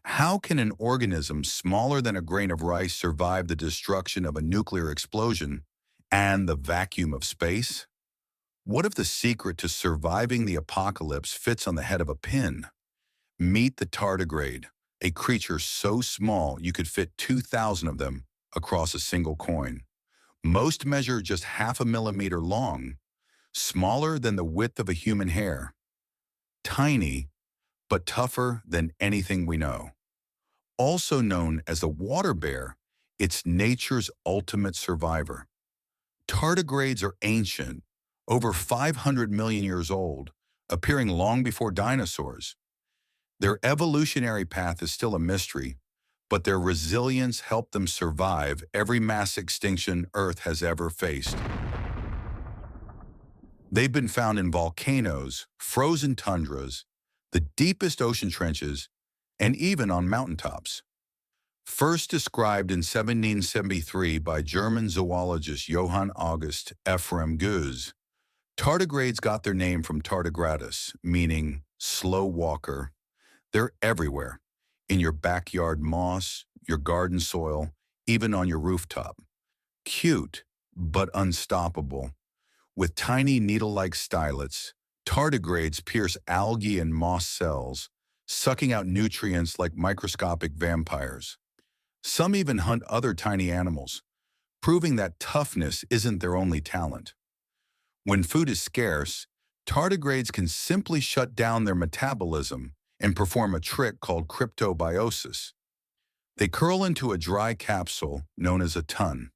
How can an organism smaller than a grain of rice survive the destruction of a nuclear explosion and the vacuum of space? What if the secret to surviving the apocalypse fits on the head of a pin? Meet the tardigrade, a creature so small you could fit 2,000 of them across a single coin. Most measure just half a millimeter long, smaller than the width of a human hair. Tiny, but tougher than anything we know. Also known as the water bear, it's nature's ultimate survivor. Tardigrades are ancient, over 500 million years old, appearing long before dinosaurs. Their evolutionary path is still a mystery, but their resilience helped them survive every mass extinction Earth has ever faced. They've been found in volcanoes, frozen tundras, the deepest ocean trenches, and even on mountaintops. First described in 1773 by German zoologist Johann August Ephraim Goeze, tardigrades got their name from tardigratus, meaning slow walker. They're everywhere, in your backyard moss, your garden soil, even on your rooftop. Cute, but unstoppable. With tiny needle-like stylets, tardigrades pierce algae and moss cells, sucking out nutrients like microscopic vampires. Some even hunt other tiny animals, proving that toughness isn't their only talent. When food is scarce, tardigrades can simply shut down their metabolism and perform a trick called cryptobiosis. They curl into a dry capsule known as a tun.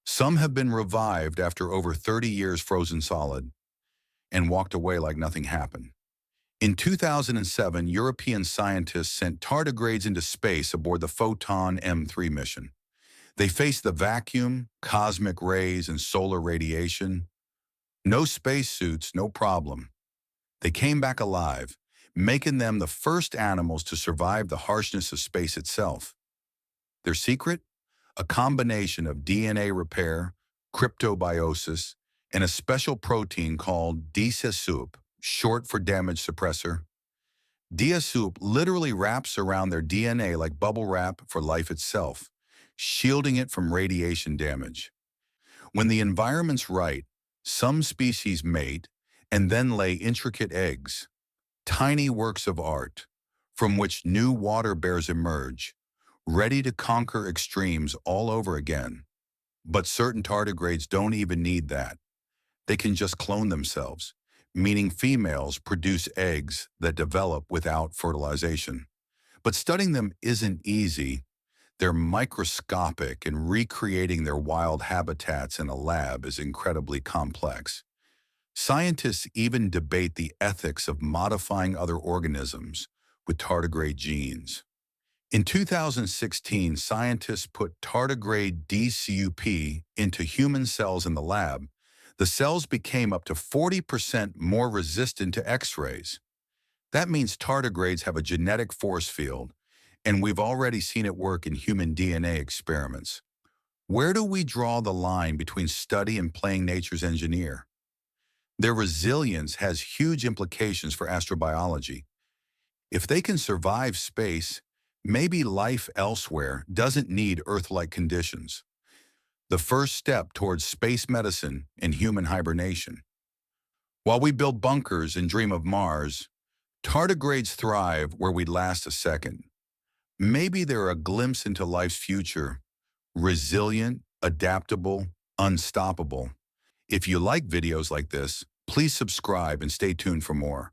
Some have been revived after over 30 years frozen solid and walked away like nothing happened. In 2007, European scientists sent tardigrades into space aboard the Photon M3 mission. They faced the vacuum, cosmic rays, and solar radiation. No spacesuits, no problem. They came back alive, making them the first animals to survive the harshness of space itself. Their secret? A combination of DNA repair, cryptobiosis, and a special protein called DSSUP, short for damage suppressor. DSSUP literally wraps around their DNA like bubble wrap for life itself, shielding it from radiation damage. When the environment's right, some species mate and then lay intricate eggs, tiny works of art, from which new water bears emerge, ready to conquer extremes all over again. But certain tardigrades don't even need that. They can just clone themselves, meaning females produce eggs that develop without fertilization. But studying them isn't easy. They're microscopic, and recreating their wild habitats in a lab is incredibly complex. Scientists even debate the ethics of modifying other organisms with tardigrade genes. In 2016, scientists put tardigrade DSUP into human cells in the lab. The cells became up to 40% more resistant to X-rays. That means tardigrades have a genetic force field, and we've already seen it work in human DNA experiments. Where do we draw the line between study and playing nature's engineer? Their resilience has huge implications for astrobiology. If they can survive space, maybe life elsewhere doesn't need Earth-like conditions. The first step towards space medicine and human hibernation. While we build bunkers and dream of Mars, tardigrades thrive where we last a second. Maybe they're a glimpse into life's future, resilient, adaptable, unstoppable. If you like videos like this, please subscribe and stay tuned for more.